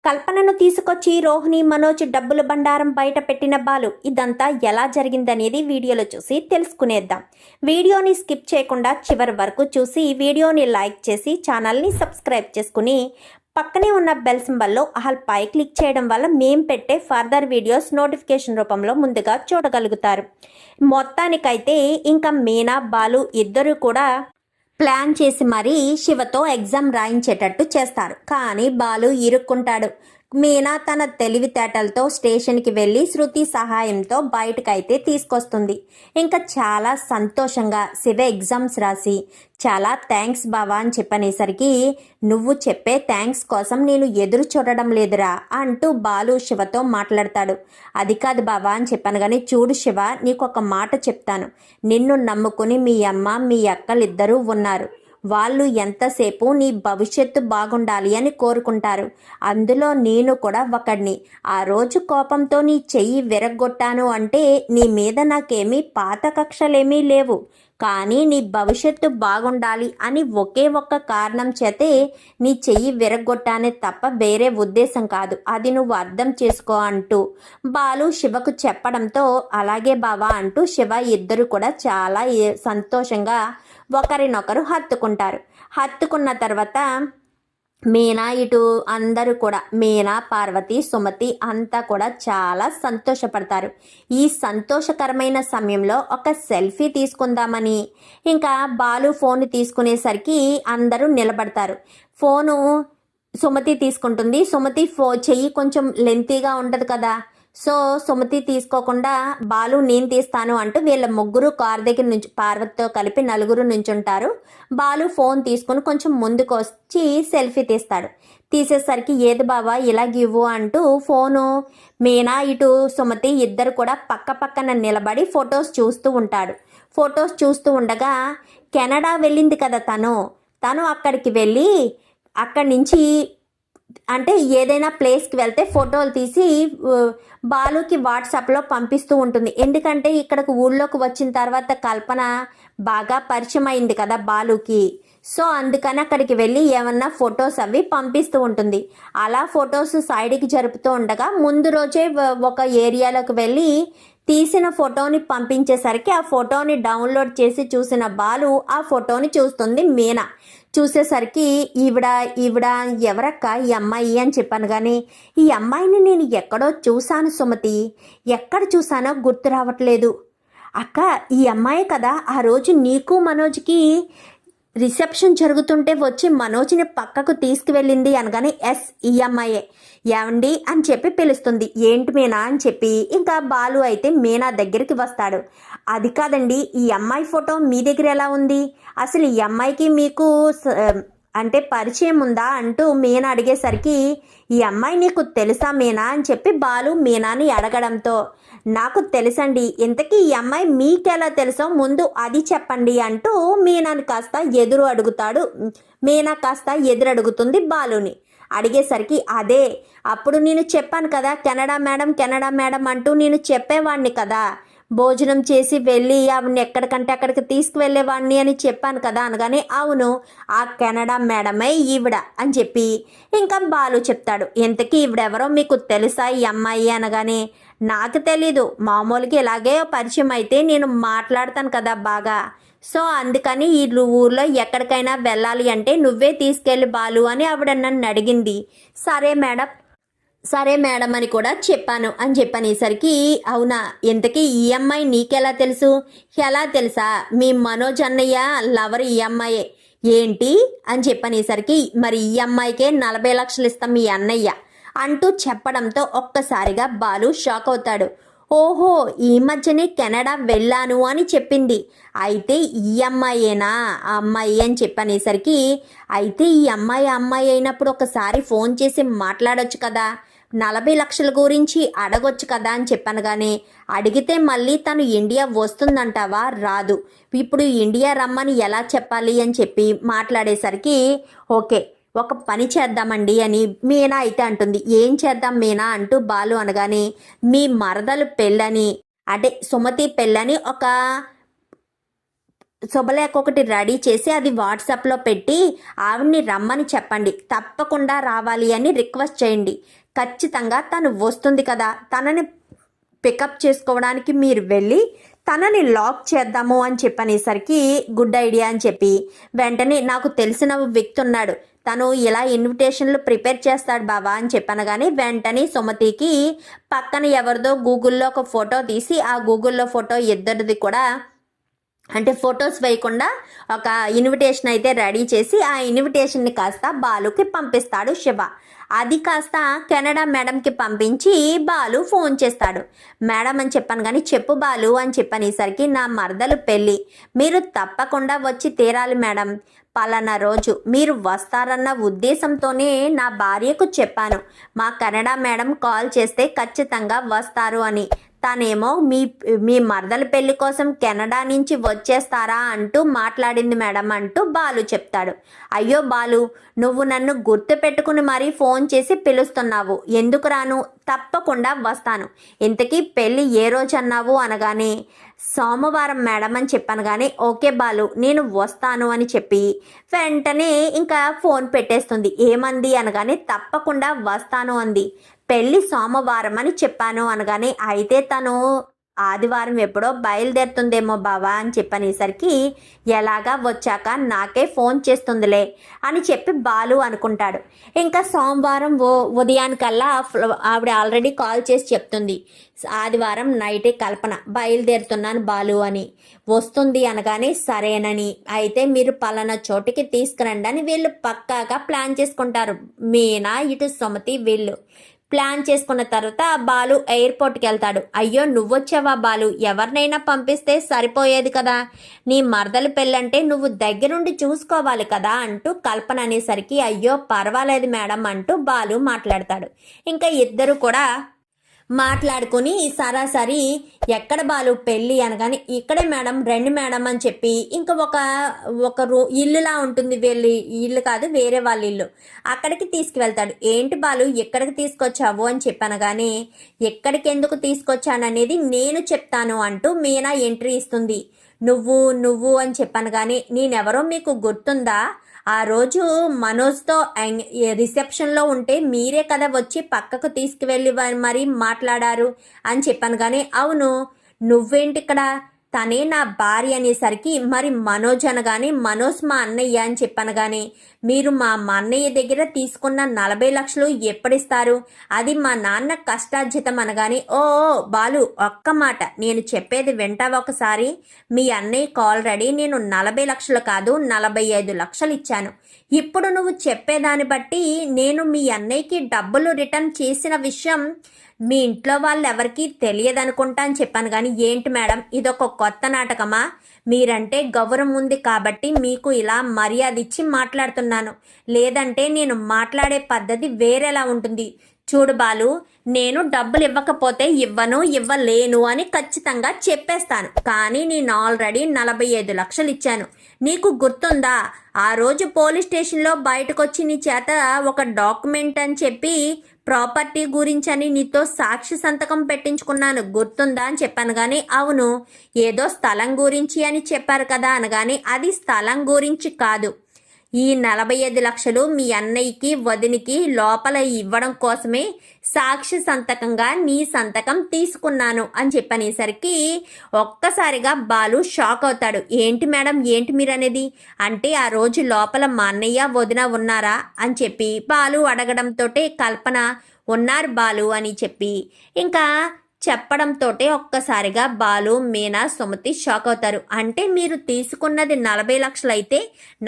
కల్పనను తీసుకొచ్చి రోహిణి మనోజ్ డబ్బుల బండారం బయట పెట్టిన బాలు ఇదంతా ఎలా జరిగిందనేది వీడియోలో చూసి తెలుసుకునేద్దాం. వీడియోని స్కిప్ చేయకుండా చివరి వరకు చూసి వీడియోని లైక్ చేసి ఛానల్ని సబ్స్క్రైబ్ చేసుకుని పక్కనే ఉన్న బెల్ సింబల్లో ఆల్ పై క్లిక్ చేయడం వల్ల మేము పెట్టే ఫర్దర్ వీడియోస్ నోటిఫికేషన్ రూపంలో ముందుగా చూడగలుగుతారు. మొత్తానికైతే ఇంకా మీనా బాలు ఇద్దరు కూడా ప్లాన్ చేసి మరీ శివతో ఎగ్జామ్ రాయించేటట్టు చేస్తారు. కానీ బాలు ఇరుక్కుంటాడు. మీనా తన తెలివితేటలతో స్టేషన్కి వెళ్ళి శృతి సహాయంతో బయటకైతే తీసుకొస్తుంది. ఇంకా చాలా సంతోషంగా శివ ఎగ్జామ్స్ రాసి చాలా థ్యాంక్స్ బావా అని చెప్పనేసరికి నువ్వు చెప్పే థ్యాంక్స్ కోసం నేను ఎదురు చూడడం లేదురా అంటూ బాలు శివతో మాట్లాడతాడు. అది కాదు బావా అని చెప్పాను కానీ చూడు శివ, నీకు ఒక మాట చెప్తాను. నిన్ను నమ్ముకుని మీ అమ్మ మీ అక్కలిద్దరూ ఉన్నారు. వాళ్ళు ఎంతసేపు నీ భవిష్యత్తు బాగుండాలి అని కోరుకుంటారు. అందులో నేను కూడా ఒకడిని. ఆ రోజు కోపంతో నీ చెయ్యి విరగ్గొట్టాను అంటే నీ మీద నాకేమీ పాత కక్షలేమీ లేవు. కానీ నీ భవిష్యత్తు బాగుండాలి అని ఒకే ఒక్క కారణం చేతే నీ చెయ్యి విరగ్గొట్టానే తప్ప వేరే ఉద్దేశం కాదు. అది నువ్వు అర్థం చేసుకో అంటూ బాలు శివకు చెప్పడంతో అలాగే బావా అంటూ శివ ఇద్దరు కూడా చాలా సంతోషంగా ఒకరినొకరు హత్తుకుంటారు. హత్తుకున్న తర్వాత మీనా ఇటు అందరూ కూడా మీనా పార్వతి సుమతి అంతా కూడా చాలా సంతోషపడతారు. ఈ సంతోషకరమైన సమయంలో ఒక సెల్ఫీ తీసుకుందామని ఇంకా బాలు ఫోన్ తీసుకునేసరికి అందరూ నిలబడతారు. ఫోను సుమతి తీసుకుంటుంది. సుమతి చెయ్యి కొంచెం లెంతీగా ఉంటుంది కదా, సో సుమతి తీసుకోకుండా బాలు నేను తీస్తాను అంటూ వీళ్ళ ముగ్గురు కారు దగ్గర నుంచి పార్వతితో కలిపి నలుగురు నుంచుంటారు. బాలు ఫోన్ తీసుకుని కొంచెం ముందుకు వచ్చి సెల్ఫీ తీస్తాడు. తీసేసరికి ఏది బావా ఇలాగివ్వు అంటూ ఫోను మీనా ఇటు సుమతి ఇద్దరు కూడా పక్క పక్కన నిలబడి ఫొటోస్ చూస్తూ ఉంటాడు. ఫొటోస్ చూస్తూ ఉండగా కెనడా వెళ్ళింది కదా తను అక్కడికి వెళ్ళి అక్కడి నుంచి అంటే ఏదైనా ప్లేస్కి వెళ్తే ఫోటోలు తీసి బాలుకి వాట్సాప్లో పంపిస్తూ ఉంటుంది. ఎందుకంటే ఇక్కడికి ఊళ్ళోకి వచ్చిన తర్వాత కల్పన బాగా పరిచయం అయింది కదా బాలుకి. సో అందుకని అక్కడికి వెళ్ళి ఏమన్నా ఫొటోస్ అవి పంపిస్తూ ఉంటుంది. అలా ఫొటోస్ సైడ్కి జరుపుతూ ఉండగా ముందు రోజే ఒక ఏరియాలోకి వెళ్ళి తీసిన ఫోటోని పంపించేసరికి ఆ ఫోటోని డౌన్లోడ్ చేసి చూసిన బాలు ఆ ఫోటోని చూస్తుంది మీనా. చూసేసరికి ఈవిడ ఎవరక్క ఈ అమ్మాయి అని చెప్పాను కానీ ఈ అమ్మాయిని నేను ఎక్కడో చూశాను సుమతి, ఎక్కడ చూశానో గుర్తు రావట్లేదు. అక్క ఈ అమ్మాయి కదా ఆ రోజు నీకు మనోజ్కి రిసెప్షన్ జరుగుతుంటే వచ్చి మనోజ్ని పక్కకు తీసుకువెళ్ళింది అనగానే ఎస్ ఈ అమ్మాయే, ఏమండి అని చెప్పి పిలుస్తుంది. ఏంటి మీనా అని చెప్పి ఇంకా బాలు అయితే మీనా దగ్గరికి వస్తాడు. అది కాదండి ఈ అమ్మాయి ఫోటో మీ దగ్గర ఎలా ఉంది, అసలు ఈ అమ్మాయికి మీకు అంటే పరిచయం ఉందా అంటూ మీనా అడిగేసరికి ఈ అమ్మాయి నీకు తెలుసా మీనా అని చెప్పి బాలు మీనాని అడగడంతో నాకు తెలుసండి, ఇంతకీ ఈ అమ్మాయి మీకెలా తెలుసో ముందు అది చెప్పండి అంటూ మీనాని కాస్త ఎదురు అడుగుతాడు. మీనా కాస్త ఎదురు అడుగుతుంది బాలుని. అడిగేసరికి అదే అప్పుడు నేను చెప్పాను కదా కెనడా మేడం అంటూ నేను చెప్పేవాడిని కదా, భోజనం చేసి వెళ్ళి ఆవిడని ఎక్కడికంటే అక్కడికి తీసుకువెళ్ళేవాడిని అని చెప్పాను కదా అనగానే అవును ఆ కెనడా మేడమే ఈవిడ అని చెప్పి ఇంకా బాలు చెప్తాడు. ఇంతకీ ఈవిడెవరో మీకు తెలుసా ఈ అమ్మాయి అనగానే నాకు తెలీదు, మామూలుగా ఇలాగే పరిచయం అయితే నేను మాట్లాడతాను కదా బాగా, సో అందుకని ఈ ఊర్లో ఎక్కడికైనా వెళ్ళాలి అంటే నువ్వే తీసుకెళ్ళి బాలు అని ఆవిడ నన్ను అడిగింది. సరే మేడం అని కూడా చెప్పాను అని చెప్పనేసరికి అవునా ఇంతకీ ఈ అమ్మాయి నీకెలా తెలుసు, ఎలా తెలుసా మీ మనోజ్ అన్నయ్య లవర్ ఈ అమ్మాయే ఏంటి అని చెప్పనేసరికి మరి ఈ అమ్మాయికే 40 లక్షలు ఇస్తాం మీ అన్నయ్య అంటూ చెప్పడంతో ఒక్కసారిగా బాలు షాక్ అవుతాడు. ఓహో ఈ మధ్యనే కెనడా వెళ్ళాను అని చెప్పింది, అయితే ఈ అమ్మాయేనా ఆ అమ్మాయి అని చెప్పనేసరికి అయితే ఈ అమ్మాయి అయినప్పుడు ఒకసారి ఫోన్ చేసి మాట్లాడొచ్చు కదా, 40 లక్షల గురించి అడగొచ్చు కదా అని చెప్పాను కానీ అడిగితే మళ్ళీ తను ఇండియా వస్తుందంటావా, రాదు, ఇప్పుడు ఇండియా రమ్మని ఎలా చెప్పాలి అని చెప్పి మాట్లాడేసరికి ఓకే ఒక పని చేద్దామండి అని మీనా అయితే అంటుంది. ఏం చేద్దాం మీనా అంటూ బాలు అనగానే మీ మరదలు పెళ్ళని అంటే సుమతి పెళ్ళని ఒక శుభలేఖ ఒకటి రెడీ చేసి అది వాట్సాప్లో పెట్టి ఆవిడ్ని రమ్మని చెప్పండి, తప్పకుండా రావాలి అని రిక్వెస్ట్ చేయండి. ఖచ్చితంగా తను వస్తుంది కదా, తనని పికప్ చేసుకోవడానికి మీరు వెళ్ళి తనని లాక్ చేద్దాము అని చెప్పనేసరికి గుడ్ ఐడియా అని చెప్పి వెంటనే నాకు తెలిసిన వ్యక్తి ఉన్నాడు, తను ఇలా ఇన్విటేషన్లు ప్రిపేర్ చేస్తాడు బావా అని చెప్పాను. కానీ వెంటనే సుమతికి పక్కన ఎవరిదో గూగుల్లో ఒక ఫోటో తీసి ఆ గూగుల్లో ఫోటో ఇద్దరిది కూడా అంటే ఫొటోస్ వేయకుండా ఒక ఇన్విటేషన్ అయితే రెడీ చేసి ఆ ఇన్విటేషన్ని కాస్త బాలుకి పంపిస్తాడు శివ. అది కాస్త కెనడా మేడంకి పంపించి బాలు ఫోన్ చేస్తాడు. మేడం అని చెప్పాను కానీ చెప్పు బాలు అని చెప్పనేసరికి నా మరదలు పెళ్ళి, మీరు తప్పకుండా వచ్చి తీరాలి మేడం, పలానా రోజు మీరు వస్తారన్న ఉద్దేశంతోనే నా భార్యకు చెప్పాను, మా కెనడా మేడం కాల్ చేస్తే ఖచ్చితంగా వస్తారు అని. తనేమో మీ మరదల పెళ్లి కోసం కెనడా నుంచి వచ్చేస్తారా అంటూ మాట్లాడింది మేడం అంటూ బాలు చెప్తాడు. అయ్యో బాలు, నువ్వు నన్ను గుర్తు పెట్టుకుని మరీ ఫోన్ చేసి పిలుస్తున్నావు, ఎందుకు రాను, తప్పకుండా వస్తాను. ఇంతకీ పెళ్ళి ఏ రోజు అన్నావు అనగానే సోమవారం మేడం అని చెప్పాను. కానీ ఓకే బాలు నేను వస్తాను అని చెప్పి వెంటనే ఇంకా ఫోన్ పెట్టేస్తుంది. ఏమంది అనగానే తప్పకుండా వస్తాను అంది. పెళ్ళి సోమవారం అని చెప్పాను అనగానే అయితే తను ఆదివారం ఎప్పుడో బయలుదేరుతుందేమో బావా అని చెప్పనేసరికి ఎలాగా వచ్చాక నాకే ఫోన్ చేస్తుందిలే అని చెప్పి బాలు అనుకుంటాడు. ఇంకా సోమవారం ఉదయానికల్లా ఆవిడ ఆల్రెడీ కాల్ చేసి చెప్తుంది, ఆదివారం నైటే కల్పన బయలుదేరుతున్నాను బాలు అని. వస్తుంది అనగానే సరేనని, అయితే మీరు పలానా చోటికి తీసుకురండి అని వీళ్ళు పక్కాగా ప్లాన్ చేసుకుంటారు. మీనా ఇటు సుమతి వీళ్ళు ప్లాన్ చేసుకున్న తర్వాత బాలు ఎయిర్పోర్ట్కి వెళ్తాడు. అయ్యో నువ్వొచ్చావా బాలు, ఎవరినైనా పంపిస్తే సరిపోయేది కదా, నీ మరదలు పెళ్ళంటే నువ్వు దగ్గరుండి చూసుకోవాలి కదా అంటూ కల్పన అనేసరికి అయ్యో పర్వాలేదు మేడం అంటూ బాలు మాట్లాడతాడు. ఇంకా ఇద్దరు కూడా మాట్లాడుకుని సరాసరి ఎక్కడ బాలు పెళ్ళి అనగానే ఇక్కడే మేడం రండి మేడం అని చెప్పి ఇంకా ఒక ఇల్లులా ఉంటుంది, వెళ్ళి ఇల్లు కాదు వేరే వాళ్ళ ఇల్లు, అక్కడికి తీసుకువెళ్తాడు. ఏంటి బాలు ఎక్కడికి తీసుకొచ్చావు అని చెప్పాను. కానీ ఎక్కడికి ఎందుకు తీసుకొచ్చాననేది నేను చెప్తాను అంటూ మీనా ఎంట్రీ ఇస్తుంది. నువ్వు అని చెప్పాను. కానీ నేనెవరో మీకు గుర్తుందా, ఆ రోజు మనోజ్తో రిసెప్షన్లో ఉంటే మీరే కదా వచ్చి పక్కకు తీసుకువెళ్ళి మరీ మాట్లాడారు అని చెప్పాను. కానీ అవును నువ్వేంటి ఇక్కడ, తనే నా భార్య అనేసరికి మరి మనోజ్ అనగానే మనోజ్ మా అన్నయ్య అని చెప్పాను. కానీ మీరు మా అన్నయ్య దగ్గర తీసుకున్న 40 లక్షలు ఎప్పుడిస్తారు, అది మా నాన్న కష్టార్జితం అనగానే ఓ బాలు ఒక్క మాట నేను చెప్పేది వింటావా ఒకసారి, మీ అన్నయ్యకు ఆల్రెడీ నేను 40 లక్షలు కాదు 45 లక్షలు ఇచ్చాను. ఇప్పుడు నువ్వు చెప్పేదాన్ని బట్టి నేను మీ అన్నయ్యకి డబ్బులు రిటర్న్ చేసిన విషయం మీ ఇంట్లో వాళ్ళు ఎవరికి తెలియదనుకుంటా అని చెప్పాను. కానీ ఏంటి మేడం ఇదొక కొత్త నాటకమా, మీరంటే గౌరవం ఉంది కాబట్టి మీకు ఇలా మర్యాద ఇచ్చి మాట్లాడుతున్నాను, లేదంటే నేను మాట్లాడే పద్ధతి వేరేలా ఉంటుంది. చూడు బాలు, నేను డబ్బులు ఇవ్వకపోతే ఇవ్వలేను అని ఖచ్చితంగా చెప్పేస్తాను. కానీ నేను ఆల్రెడీ 45 లక్షలు ఇచ్చాను. నీకు గుర్తుందా, ఆ రోజు పోలీస్ స్టేషన్లో బయటకు వచ్చి నీ చేత ఒక డాక్యుమెంట్ అని చెప్పి ప్రాపర్టీ గురించి అని నీతో సాక్షి సంతకం పెట్టించుకున్నాను గుర్తుందా అని చెప్పాను. కానీ అవును ఏదో స్థలం గురించి అని చెప్పారు కదా అనగానే అది స్థలం గురించి కాదు, ఈ 45 లక్షలు మీ అన్నయ్యకి వదినికి లోపల ఇవ్వడం కోసమే సాక్షి సంతకంగా నీ సంతకం తీసుకున్నాను అని చెప్పనేసరికి ఒక్కసారిగా బాలు షాక్ అవుతాడు. ఏంటి మేడం ఏంటి మీరు అనేది, అంటే ఆ రోజు లోపల మా అన్నయ్య వదిన ఉన్నారా అని చెప్పి బాలు అడగడంతో కల్పన ఉన్నారు బాలు అని చెప్పి ఇంకా చెప్పడంతో ఒక్కసారిగా బాలు మీనా సుమతి షాక్ అవుతారు. అంటే మీరు తీసుకున్నది 40 లక్షలు అయితే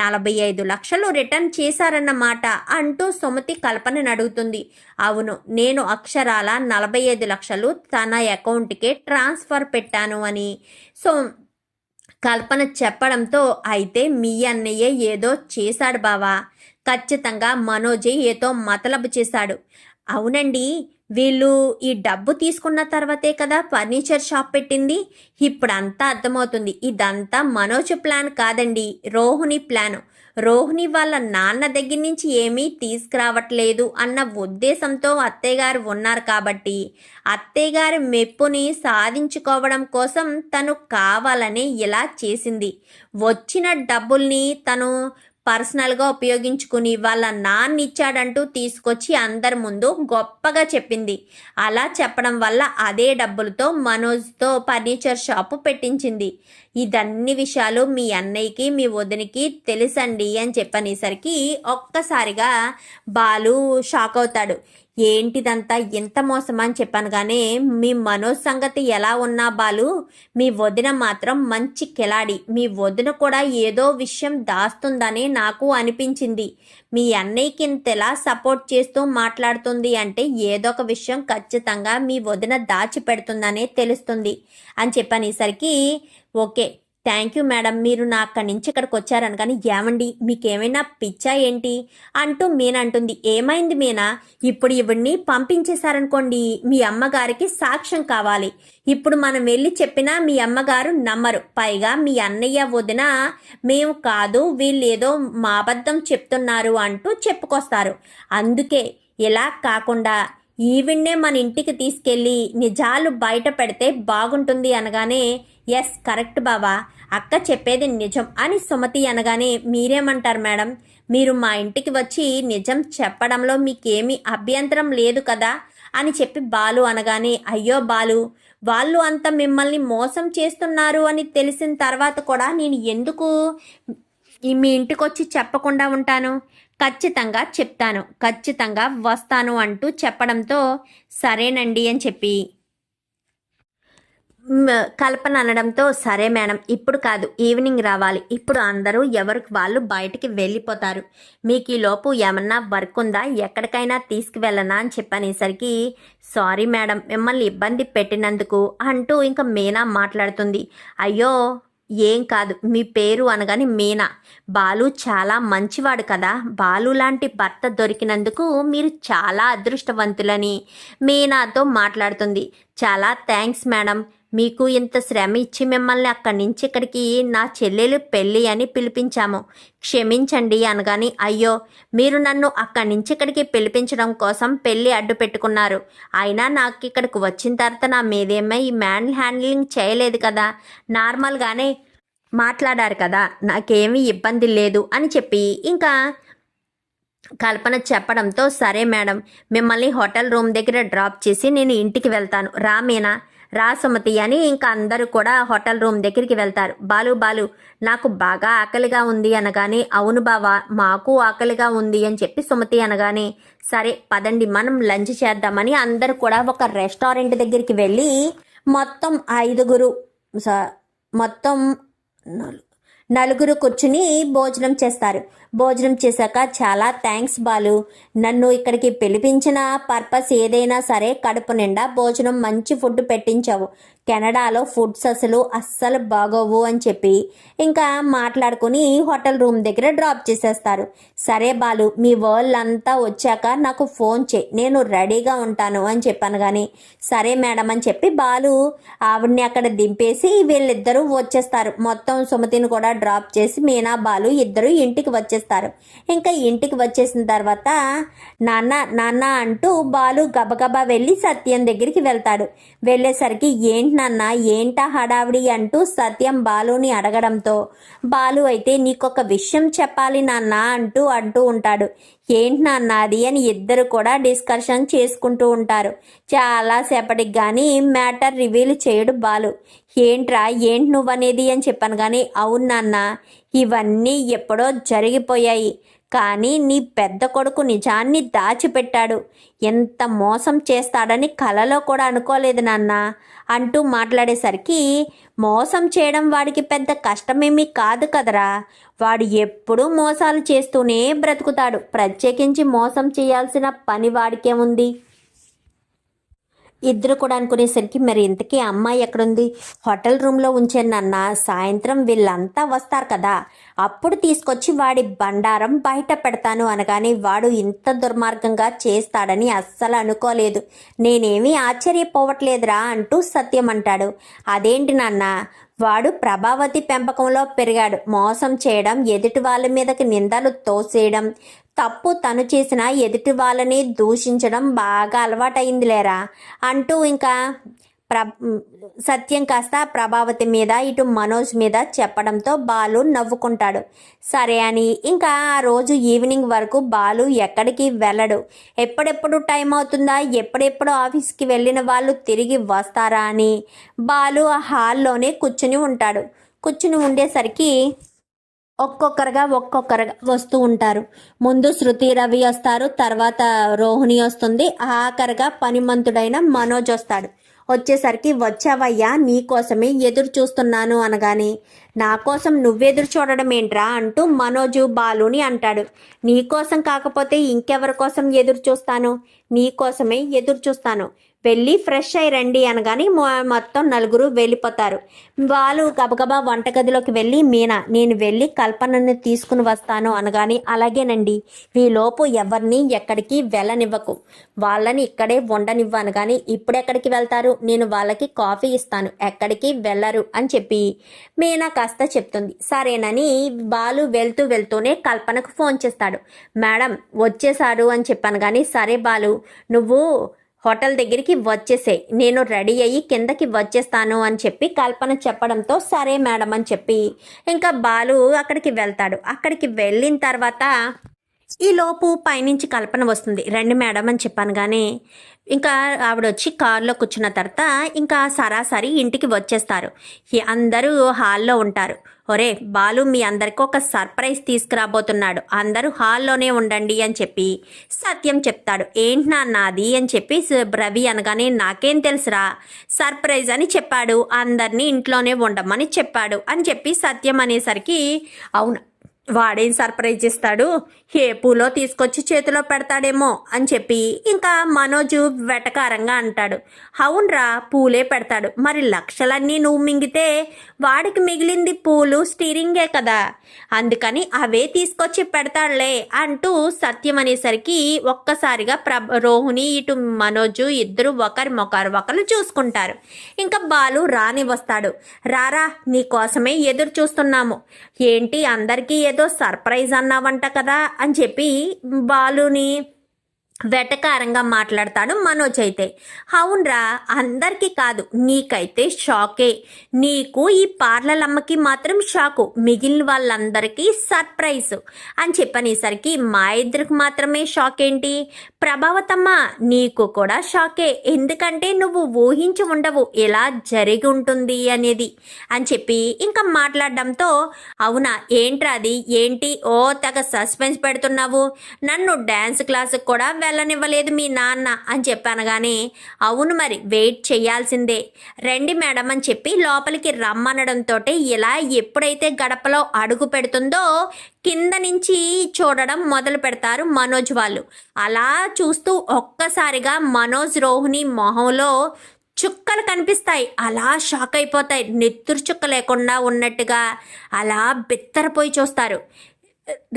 45 లక్షలు రిటర్న్ చేశారన్నమాట అంటూ సుమతి కల్పనని అడుగుతుంది. అవును నేను అక్షరాల 45 లక్షలు తన అకౌంట్కే ట్రాన్స్ఫర్ పెట్టాను అని కల్పన చెప్పడంతో అయితే మీ అన్నయ్య ఏదో చేశాడు బావా, ఖచ్చితంగా మనోజే ఏదో మతలబు చేశాడు. అవునండి వీళ్ళు ఈ డబ్బు తీసుకున్న తర్వాతే కదా ఫర్నిచర్ షాప్ పెట్టింది, ఇప్పుడంతా అర్థమవుతుంది. ఇదంతా మనోజ్ ప్లాన్ కాదండి, రోహిణి ప్లాన్. రోహిణి వాళ్ళ నాన్న దగ్గర నుంచి ఏమీ తీసుకురావట్లేదు అన్న ఉద్దేశంతో అత్తయ్యగారు ఉన్నారు కాబట్టి అత్తయ్యగారి మెప్పుని సాధించుకోవడం కోసం తను కావాలని ఇలా చేసింది. వచ్చిన డబ్బుల్ని తను పర్సనల్గా ఉపయోగించుకుని వాళ్ళ నాన్న ఇచ్చాడంటూ తీసుకొచ్చి అందరి ముందు గొప్పగా చెప్పింది. అలా చెప్పడం వల్ల అదే డబ్బులతో మనోజ్తో ఫర్నిచర్ షాపు పెట్టించింది. ఇదన్ని విషయాలు మీ అన్నయ్యకి మీ వదినికి తెలుసండి అని చెప్పనేసరికి ఒక్కసారిగా బాలు షాక్ అవుతాడు. ఏంటిదంతా ఎంత మోసమా అని చెప్పాను కానీ మీ మనోజ్ సంగతి ఎలా ఉన్నా బాలు, మీ వదిన మాత్రం మంచి కిలాడి. మీ వదిన కూడా ఏదో విషయం దాస్తుందని నాకు అనిపించింది. మీ అన్నయ్యకి ఇంతలా సపోర్ట్ చేస్తూ మాట్లాడుతుంది అంటే ఏదో ఒక విషయం ఖచ్చితంగా మీ వదిన దాచిపెడుతుందనే తెలుస్తుంది అని చెప్పనేసరికి ఓకే థ్యాంక్ యూ మేడం, మీరు నా అక్కడి నుంచి ఇక్కడికి వచ్చారని. కానీ ఏమండి మీకేమైనా పిచ్చా ఏంటి అంటూ మీనా అంటుంది. ఏమైంది మీనా, ఇప్పుడు ఇవన్నీ పంపించేశారనుకోండి మీ అమ్మగారికి సాక్ష్యం కావాలి. ఇప్పుడు మనం వెళ్ళి చెప్పినా మీ అమ్మగారు నమ్మరు. పైగా మీ అన్నయ్య వదిన మేము కాదు వీళ్ళేదో మా అబద్ధం చెప్తున్నారు అంటూ చెప్పుకొస్తారు. అందుకే ఇలా కాకుండా ఈవిడ్నే మన ఇంటికి తీసుకెళ్ళి నిజాలు బయట పెడితే బాగుంటుంది అనగానే ఎస్ కరెక్ట్ బావా, అక్క చెప్పేది నిజం అని సుమతి అనగానే మీరేమంటారు మేడం, మీరు మా ఇంటికి వచ్చి నిజం చెప్పడంలో మీకేమీ అభ్యంతరం లేదు కదా అని చెప్పి బాలు అనగానే అయ్యో బాలు, వాళ్ళు అంత మిమ్మల్ని మోసం చేస్తున్నారు అని తెలిసిన తర్వాత కూడా నేను ఎందుకు మీ ఇంటికి వచ్చి చెప్పకుండా ఉంటాను, ఖచ్చితంగా చెప్తాను, ఖచ్చితంగా వస్తాను అంటూ చెప్పడంతో సరేనండి అని చెప్పి కల్పన అనడంతో సరే మేడం ఇప్పుడు కాదు ఈవినింగ్ రావాలి, ఇప్పుడు అందరూ ఎవరికి వాళ్ళు బయటికి వెళ్ళిపోతారు, మీకు ఈలోపు ఏమన్నా వర్క్ ఉందా, ఎక్కడికైనా తీసుకువెళ్ళనా అని చెప్పనేసరికి సారీ మేడం మిమ్మల్ని ఇబ్బంది పెట్టినందుకు అంటూ ఇంకా మీనా మాట్లాడుతుంది. అయ్యో ఏం కాదు, మీ పేరు అనగానే మీనా, బాలు చాలా మంచివాడు కదా, బాలు లాంటి భర్త దొరికినందుకు మీరు చాలా అదృష్టవంతులని మీనాతో మాట్లాడుతుంది. చాలా థ్యాంక్స్ మేడం, మీకు ఇంత శ్రమ ఇచ్చి మిమ్మల్ని అక్కడి నుంచి ఇక్కడికి నా చెల్లెలు పెళ్ళి అని పిలిపించాము, క్షమించండి అనగాని అయ్యో మీరు నన్ను అక్కడి నుంచి ఇక్కడికి పిలిపించడం కోసం పెళ్ళి అడ్డు పెట్టుకున్నారు, అయినా నాకు ఇక్కడికి వచ్చిన తర్వాత నా మీదేమో ఈ మ్యాన్ హ్యాండ్లింగ్ చేయలేదు కదా, నార్మల్గానే మాట్లాడారు కదా, నాకేమీ ఇబ్బంది లేదు అని చెప్పి ఇంకా కల్పన చెప్పడంతో సరే మేడం మిమ్మల్ని హోటల్ రూమ్ దగ్గర డ్రాప్ చేసి నేను ఇంటికి వెళ్తాను, రా మీనా రా సుమతి అని ఇంకా అందరూ కూడా హోటల్ రూమ్ దగ్గరికి వెళ్తారు. బాలు బాలు నాకు బాగా ఆకలిగా ఉంది అనగానే అవును బావా మాకు ఆకలిగా ఉంది అని చెప్పి సుమతి అనగానే సరే పదండి మనం లంచ్ చేద్దామని అందరూ కూడా ఒక రెస్టారెంట్ దగ్గరికి వెళ్ళి మొత్తం నలుగురు కూర్చుని భోజనం చేస్తారు. భోజనం చేశాక చాలా థ్యాంక్స్ బాలు, నన్ను ఇక్కడికి పిలిపించిన పర్పస్ ఏదైనా సరే కడుపు నిండా భోజనం మంచి ఫుడ్ పెట్టించావు, కెనడాలో ఫుడ్స్ అస్సలు బాగోవు అని చెప్పి ఇంకా మాట్లాడుకుని హోటల్ రూమ్ దగ్గర డ్రాప్ చేసేస్తారు. సరే బాలు మీ వాళ్ళంతా వచ్చాక నాకు ఫోన్ చేయి నేను రెడీగా ఉంటాను అని చెప్పాను. కానీ సరే మేడం అని చెప్పి బాలు ఆవిడ్ని అక్కడ దింపేసి వీళ్ళిద్దరూ వచ్చేస్తారు. మొత్తం సుమతిని కూడా డ్రాప్ చేసి మీనా బాలు ఇద్దరు ఇంటికి వచ్చేస్తారు. ఇంకా ఇంటికి వచ్చేసిన తర్వాత నాన్న నాన్న అంటూ బాలు గబగబా వెళ్ళి సత్యం దగ్గరికి వెళ్తాడు. వెళ్ళేసరికి ఏంటి నాన్న ఏంటా హడావిడి అంటూ సత్యం బాలుని అడగడంతో బాలు అయితే నీకొక విషయం చెప్పాలి నాన్న అంటూ ఉంటాడు. ఏంటి నాన్న అది అని ఇద్దరు కూడా డిస్కషన్ చేసుకుంటూ ఉంటారు. చాలాసేపటికి కానీ మ్యాటర్ రివీల్ చేయడు బాలు. ఏంట్రా ఏంటి నువ్వనేది అని చెప్పాను. కానీ అవును నాన్న ఇవన్నీ ఎప్పుడో జరిగిపోయాయి, కానీ నీ పెద్ద కొడుకు నిజాన్ని దాచిపెట్టాడు, ఎంత మోసం చేస్తాడని కలలో కూడా అనుకోలేదు నాన్న అంటూ మాట్లాడేసరికి మోసం చేయడం వాడికి పెద్ద కష్టమేమీ కాదు కదరా, వాడు ఎప్పుడూ మోసాలు చేస్తూనే బ్రతుకుతాడు, ప్రత్యేకించి మోసం చేయాల్సిన పని వాడికేముంది. ఇద్దరు కూడా అనుకునేసరికి మరి ఇంతకీ అమ్మాయి ఎక్కడుంది, హోటల్ రూమ్లో ఉంచాను నాన్న, సాయంత్రం వీళ్ళంతా వస్తారు కదా అప్పుడు తీసుకొచ్చి వాడి బండారం బయట పెడతాను అనగానే వాడు ఇంత దుర్మార్గంగా చేస్తాడని అస్సలు అనుకోలేదు, నేనేమీ ఆశ్చర్యపోవట్లేదురా అంటూ సత్యం అంటాడు. అదేంటి నాన్న వాడు ప్రభావతి పెంపకంలో పెరిగాడు. మోసం చేయడం, ఎదుటి వాళ్ళ మీదకి నిందలు తోసేయడం, తప్పు తను చేసిన ఎదుటి వాళ్ళని దూషించడం బాగా అలవాటైందిలేరా అంటూ ఇంకా సత్యం కాస్త ప్రభావతి మీద ఇటు మనోజ్ మీద చెప్పడంతో బాలు నవ్వుకుంటాడు. సరే అని ఇంకా ఆ రోజు ఈవినింగ్ వరకు బాలు ఎక్కడికి వెళ్ళడు. ఎప్పుడెప్పుడు టైం అవుతుందా, ఎప్పుడెప్పుడు ఆఫీస్కి వెళ్ళిన వాళ్ళు తిరిగి వస్తారా అని బాలు ఆ హాల్లోనే కూర్చుని ఉంటాడు. కూర్చుని ఉండేసరికి ఒక్కొక్కరుగా వస్తూ ఉంటారు. ముందు శృతి రవి వస్తారు, తర్వాత రోహిణి వస్తుంది, ఆఖరిగా పనిమంతుడైన మనోజ్ వస్తాడు. వచ్చేసరికి వచ్చావయ్యా, నీకోసమే ఎదురు చూస్తున్నాను అనగానే నా కోసం నువ్వెదురు చూడడం ఏంట్రా అంటూ మనోజు బాలుని అంటాడు. నీకోసం కాకపోతే ఇంకెవరి కోసం ఎదురు చూస్తాను, నీకోసమే ఎదురు చూస్తాను, వెళ్ళి ఫ్రెష్ అయ్యి రండి అనగానే మొత్తం నలుగురు వెళ్ళిపోతారు. వాళ్ళు గబగబా వంటగదిలోకి వెళ్ళి మీనా నేను వెళ్ళి కల్పనని తీసుకుని వస్తాను అనగానే అలాగేనండి, ఈలోపు ఎవరిని ఎక్కడికి వెళ్ళనివ్వకు, వాళ్ళని ఇక్కడే ఉండనివ్వు అనగానే ఇప్పుడెక్కడికి వెళ్తారు, నేను వాళ్ళకి కాఫీ ఇస్తాను, ఎక్కడికి వెళ్ళరు అని చెప్పి మీనా కాస్త చెప్తుంది. సరేనని బాలు వెళ్తూనే కల్పనకు ఫోన్ చేస్తాడు. మేడం వచ్చేసారు అని చెప్పాను కానీ సరే బాలు నువ్వు హోటల్ దగ్గరికి వచ్చేసే, నేను రెడీ అయ్యి కిందకి వచ్చేస్తాను అని చెప్పి కల్పన చెప్పడంతో సరే మేడం అని చెప్పి ఇంకా బాలు అక్కడికి వెళ్తాడు. అక్కడికి వెళ్ళిన తర్వాత ఈలోపు పైనుంచి కల్పన వస్తుంది. రండి మేడం అని చెప్పాను కానీ ఇంకా ఆవిడ వచ్చి కారులో కూర్చున్న తర్వాత ఇంకా సరాసరి ఇంటికి వచ్చేస్తారు. అందరూ హాల్లో ఉంటారు. ఒరే బాలు మీ అందరికీ ఒక సర్ప్రైజ్ తీసుకురాబోతున్నాడు, అందరూ హాల్లోనే ఉండండి అని చెప్పి సత్యం చెప్తాడు. ఏంటి నాన్న అది అని చెప్పి రవి అనగానే నాకేం తెలుసురా, సర్ప్రైజ్ అని చెప్పాడు, అందరినీ ఇంట్లోనే ఉండమని చెప్పాడు అని చెప్పి సత్యం అనేసరికి అవును వాడేం సర్ప్రైజ్ ఇస్తాడు, ఏ పూలో తీసుకొచ్చి చేతిలో పెడతాడేమో అని చెప్పి ఇంకా మనోజు వెటకారంగా అంటాడు. అవునరా పూలే పెడతాడు, మరి లక్షలన్నీ నువ్వు మింగితే వాడికి మిగిలింది పూలు స్టీరింగే కదా, అందుకని అవే తీసుకొచ్చి పెడతాడులే అంటూ సత్యం అనేసరికి ఒక్కసారిగా రోహిణి ఇటు మనోజు ఇద్దరు ఒకరు చూసుకుంటారు. ఇంకా బాలు రాని వస్తాడు. రారా నీకోసమే ఎదురు చూస్తున్నాము, ఏంటి అందరికీ ఏదో సర్ప్రైజ్ అన్నావంట కదా అని చెప్పి బాలుని వెటకారంగా మాట్లాడతాడు మనోజ్. అయితే అవునరా అందరికీ కాదు, నీకైతే షాకే, నీకు ఈ పార్లలమ్మకి మాత్రం షాకు, మిగిలిన వాళ్ళందరికీ సర్ప్రైజ్ అని చెప్పనేసరికి మా ఇద్దరికి మాత్రమే షాక్ ఏంటి, ప్రభావతమ్మ నీకు కూడా షాకే, ఎందుకంటే నువ్వు ఊహించి ఉండవు ఎలా జరిగి ఉంటుంది అనేది అని చెప్పి ఇంకా మాట్లాడడంతో అవునా ఏంట్రా అది ఏంటి ఓ తెగ సస్పెన్స్ పెడుతున్నావు, నన్ను డ్యాన్స్ క్లాసుకు కూడా వెళ్ళనివ్వలేదు మీ నాన్న అని చెప్పాను కానీ అవును మరి వెయిట్ చేయాల్సిందే, రండి మేడం అని చెప్పి లోపలికి రమ్మనడంతో ఇలా ఎప్పుడైతే గడపలో అడుగు పెడుతుందో కింద నుంచి చూడడం మొదలు పెడతారు మనోజ్ వాళ్ళు. అలా చూస్తూ ఒక్కసారిగా మనోజ్ రోహిణి మొహంలో చుక్కలు కనిపిస్తాయి, అలా షాక్ అయిపోతాయి, నెత్తురు చుక్క లేకుండా ఉన్నట్టుగా అలా బిత్తరపోయి చూస్తారు.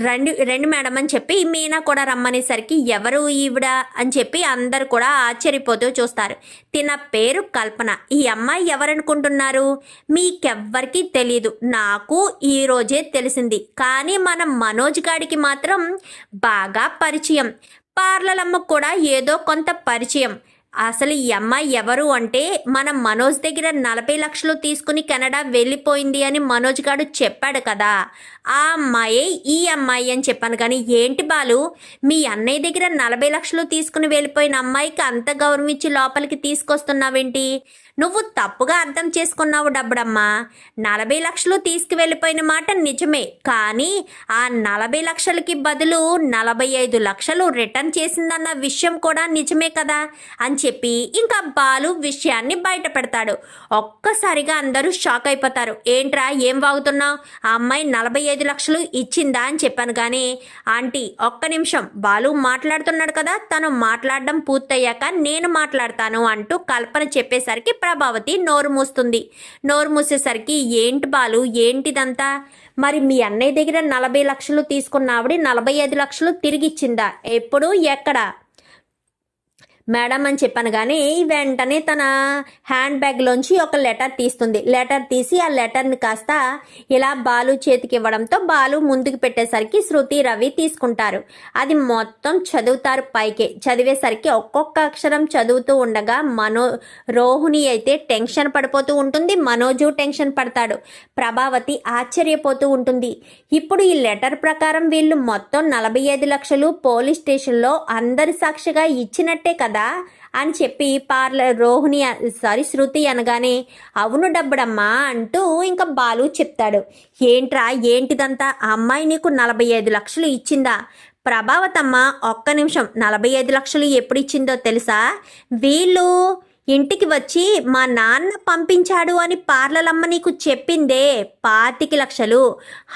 రండి మేడం అని చెప్పి మీనా కూడా రమ్మనేసరికి ఎవరు ఈవిడ అని చెప్పి అందరు కూడా ఆశ్చర్యపోతూ చూస్తారు. తిన పేరు కల్పన, ఈ అమ్మాయి ఎవరనుకుంటున్నారు, మీకెవ్వరికి తెలీదు, నాకు ఈరోజే తెలిసింది, కానీ మన మనోజ్ గాడికి మాత్రం బాగా పరిచయం, పార్లలమ్మకు కూడా ఏదో కొంత పరిచయం. అసలు ఈ అమ్మాయి ఎవరు అంటే మన మనోజ్ దగ్గర 40 లక్షలు తీసుకుని కెనడా వెళ్ళిపోయింది అని మనోజ్ గారు చెప్పాడు కదా, ఆ అమ్మాయే ఈ అమ్మాయి అని చెప్పాను. కానీ ఏంటి బాలు మీ అన్నయ్య దగ్గర 40 లక్షలు తీసుకుని వెళ్ళిపోయిన అమ్మాయికి అంత గౌరవం ఇచ్చి లోపలికి తీసుకొస్తున్నావేంటి, నువ్వు తప్పుగా అర్థం చేసుకున్నావు డబ్బడమ్మా, 40 లక్షలు తీసుకువెళ్ళిపోయిన మాట నిజమే, కానీ ఆ 40 లక్షలకి బదులు 45 లక్షలు రిటర్న్ చేసిందన్న విషయం కూడా నిజమే కదా అని చెప్పి ఇంకా బాలు విషయాన్ని బయట పెడతాడు. ఒక్కసారిగా అందరూ షాక్ అయిపోతారు. ఏంట్రా ఏం వాగుతున్నావు, ఆ అమ్మాయి 45 లక్షలు ఇచ్చిందా అని చెప్పాను. కానీ ఆంటీ ఒక్క నిమిషం, బాలు మాట్లాడుతున్నాడు కదా, తను మాట్లాడడం పూర్తయ్యాక నేను మాట్లాడతాను అంటూ కల్పన చెప్పేసరికి ప్రభావతి నోరు మూస్తుంది. నోరు మూసేసరికి ఏంటి బాలు ఏంటిదంతా, మరి మీ అన్నయ్య దగ్గర 40 లక్షలు తీసుకున్న ఆవిడ 45 లక్షలు తిరిగి ఇచ్చిందా, ఎప్పుడు ఎక్కడ, మేడం అని చెప్పాను కానీ వెంటనే తన హ్యాండ్ బ్యాగ్లోంచి ఒక లెటర్ తీస్తుంది. లెటర్ తీసి ఆ లెటర్ని కాస్త ఇలా బాలు చేతికి ఇవ్వడంతో బాలు ముందుకు పెట్టేసరికి శృతి రవి తీసుకుంటారు. అది మొత్తం చదువుతారు. పైకి చదివేసరికి ఒక్కొక్క అక్షరం చదువుతూ ఉండగా రోహిణి అయితే టెన్షన్ పడిపోతూ ఉంటుంది. మనోజు టెన్షన్ పడతాడు. ప్రభావతి ఆశ్చర్యపోతూ ఉంటుంది. ఇప్పుడు ఈ లెటర్ ప్రకారం వీళ్ళు మొత్తం 45 లక్షలు పోలీస్ స్టేషన్లో అందరి సాక్షిగా ఇచ్చినట్టే కదా అని చెప్పి శృతి అనగానే అవును డబ్బుడమ్మా అంటూ ఇంకా బాలు చెప్తాడు. ఏంట్రా ఏంటిదంతా, ఆ అమ్మాయి నీకు 45 లక్షలు ఇచ్చిందా? ప్రభావతమ్మ ఒక్క నిమిషం, 45 లక్షలు ఎప్పుడు ఇచ్చిందో తెలుసా? వీళ్ళు ఇంటికి వచ్చి మా నాన్న పంపించాడు అని పార్లలమ్మ నీకు చెప్పిందే. 25 లక్షలు,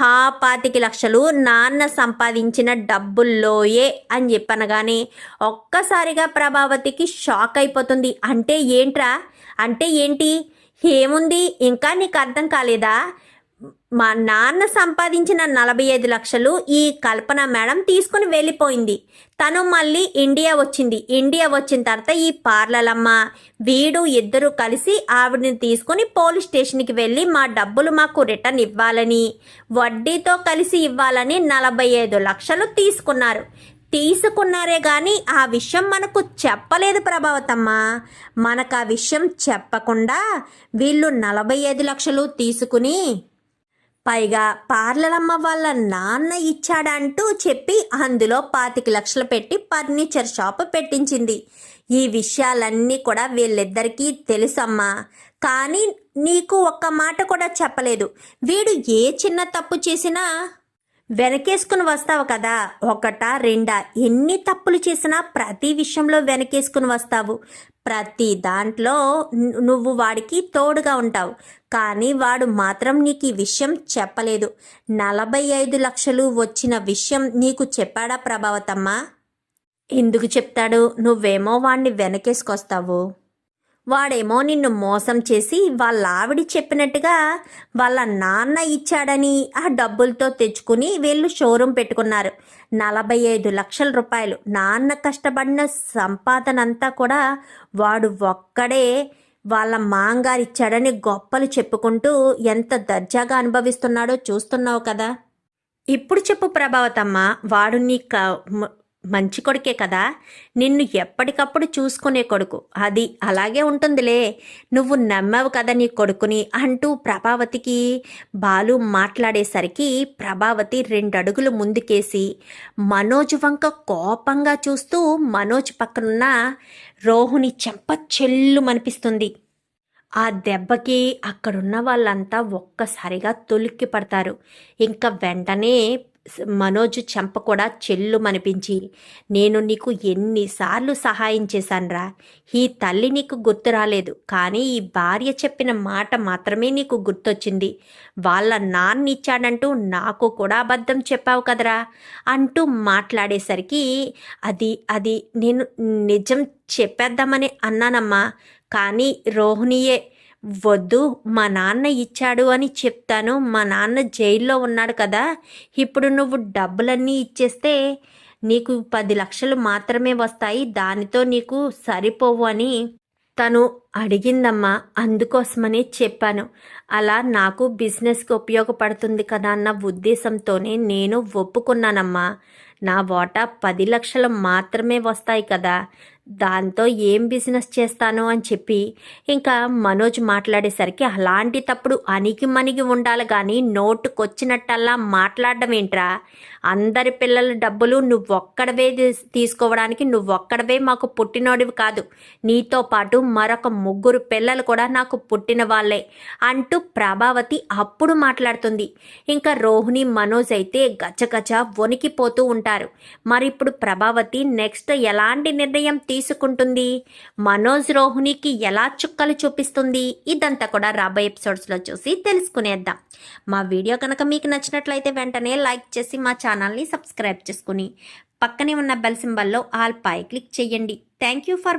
25 లక్షలు నాన్న సంపాదించిన డబ్బుల్లోయే అని చెప్పనగానే ఒక్కసారిగా ప్రభావతికి షాక్ అయిపోతుంది. అంటే ఏంట్రా, అంటే ఏంటి, ఏముంది ఇంకా నీకు అర్థం కాలేదా? మా నాన్న సంపాదించిన 45 లక్షలు ఈ కల్పన మేడం తీసుకుని వెళ్ళిపోయింది. తను మళ్ళీ ఇండియా వచ్చింది. ఇండియా వచ్చిన తర్వాత ఈ పార్లలమ్మ వీడు ఇద్దరు కలిసి ఆవిడని తీసుకుని పోలీస్ స్టేషన్కి వెళ్ళి మా డబ్బులు మాకు రిటర్న్ ఇవ్వాలని, వడ్డీతో కలిసి ఇవ్వాలని 45 లక్షలు తీసుకున్నారే కానీ ఆ విషయం మనకు చెప్పలేదు ప్రభావతమ్మ. మనకు ఆ విషయం చెప్పకుండా వీళ్ళు 45 లక్షలు తీసుకుని పైగా పార్లరమ్మ వాళ్ళ నాన్న ఇచ్చాడంటూ చెప్పి అందులో 25 లక్షలు పెట్టి ఫర్నిచర్ షాప్ పెట్టించింది. ఈ విషయాలన్నీ కూడా వీళ్ళిద్దరికీ తెలుసమ్మా. కానీ నీకు ఒక్క మాట కూడా చెప్పలేదు. వీడు ఏ చిన్న తప్పు చేసినా వెనకేసుకుని వస్తావు కదా, ఒకటా రెండా, ఎన్ని తప్పులు చేసినా ప్రతి విషయంలో వెనకేసుకుని వస్తావు. ప్రతి దాంట్లో నువ్వు వాడికి తోడుగా ఉంటావు. కానీ వాడు మాత్రం నీకు ఈ విషయం చెప్పలేదు. 45 లక్షలు వచ్చిన విషయం నీకు చెప్పాడా ప్రభావతమ్మ? ఎందుకు చెప్తాడు? నువ్వేమో వాడిని వెనకేసుకొస్తావు. వాడేమో నిన్ను మోసం చేసి వాళ్ళ ఆవిడ చెప్పినట్టుగా వాళ్ళ నాన్న ఇచ్చాడని ఆ డబ్బులతో తెచ్చుకుని వీళ్ళు షోరూమ్ పెట్టుకున్నారు. 45 లక్షల రూపాయలు నాన్న కష్టపడిన సంపాదన అంతా కూడా వాడు ఒక్కడే వాళ్ళ మాంగారు ఇచ్చాడని గొప్పలు చెప్పుకుంటూ ఎంత దర్జాగా అనుభవిస్తున్నాడో చూస్తున్నావు కదా. ఇప్పుడు చెప్పు ప్రభావతమ్మ, వాడు నీ మంచి కొడుకే కదా, నిన్ను ఎప్పటికప్పుడు చూసుకునే కొడుకు. అది అలాగే ఉంటుందిలే, నువ్వు నమ్మావు కదా నీ కొడుకుని అంటూ ప్రభావతికి బాలు మాట్లాడేసరికి ప్రభావతి 2 అడుగులు ముందుకేసి మనోజ్ వంక కోపంగా చూస్తూ మనోజ్ పక్కనున్న రోహిణి చెంప చెల్లుమనిపిస్తుంది. ఆ దెబ్బకి అక్కడున్న వాళ్ళంతా ఒక్కసారిగా తొలిక్కి పడతారు. ఇంకా వెంటనే మనోజ్ చెంప కూడా చెల్లుమనిపించి, నేను నీకు ఎన్నిసార్లు సహాయం చేశానురా, ఈ తల్లి నీకు గుర్తు రాలేదు, కానీ ఈ భార్య చెప్పిన మాట మాత్రమే నీకు గుర్తొచ్చింది. వాళ్ళ నాన్న ఇచ్చాడంటూ నాకు కూడా అబద్ధం చెప్పావు కదరా అంటూ మాట్లాడేసరికి అది నేను నిజం చెప్పేద్దామని అన్నానమ్మా, కానీ రోహిణియే వద్దు మా నాన్న ఇచ్చాడు అని చెప్తాను, మా నాన్న జైల్లో ఉన్నాడు కదా, ఇప్పుడు నువ్వు డబ్బులన్నీ ఇచ్చేస్తే నీకు 10 లక్షలు మాత్రమే వస్తాయి, దానితో నీకు సరిపోవు అని తను అడిగిందమ్మా, అందుకోసమని చెప్పాను. అలా నాకు బిజినెస్కి ఉపయోగపడుతుంది కదా అన్న ఉద్దేశంతోనే నేను ఒప్పుకున్నానమ్మా. నా వాటా 10 లక్షలు మాత్రమే వస్తాయి కదా, దాంతో ఏం బిజినెస్ చేస్తాను అని చెప్పి ఇంకా మనోజ్ మాట్లాడేసరికి, అలాంటి తప్పుడు అణిగి మణిగి ఉండాలి కానీ నోటుకొచ్చినట్టల్లా మాట్లాడడం ఏంట్రా, అందరి పిల్లల డబ్బులు నువ్వొక్కడవే తీసుకోవడానికి నువ్వొక్కడవే మాకు పుట్టినోడివి కాదు, నీతో పాటు మరొక 3 పిల్లలు కూడా నాకు పుట్టిన వాళ్ళే అంటూ ప్రభావతి అప్పుడు మాట్లాడుతుంది. ఇంకా రోహిణి మనోజ్ అయితే గజగజ వణికిపోతూ ఉంటారు. మరి ఇప్పుడు ప్రభావతి నెక్స్ట్ ఎలాంటి నిర్ణయం తీసుకుంటుంది, మనోజ్ రోహిణికి ఎలా చుక్కలు చూపిస్తుంది, ఇదంతా కూడా రాబోయే ఎపిసోడ్స్లో చూసి తెలుసుకునేద్దాం. మా వీడియో కనుక మీకు నచ్చినట్లయితే వెంటనే లైక్ చేసి మా ఛానల్ని సబ్స్క్రైబ్ చేసుకుని పక్కనే ఉన్న బెల్ సింబల్లో ఆల్ పై క్లిక్ చేయండి. Thank you for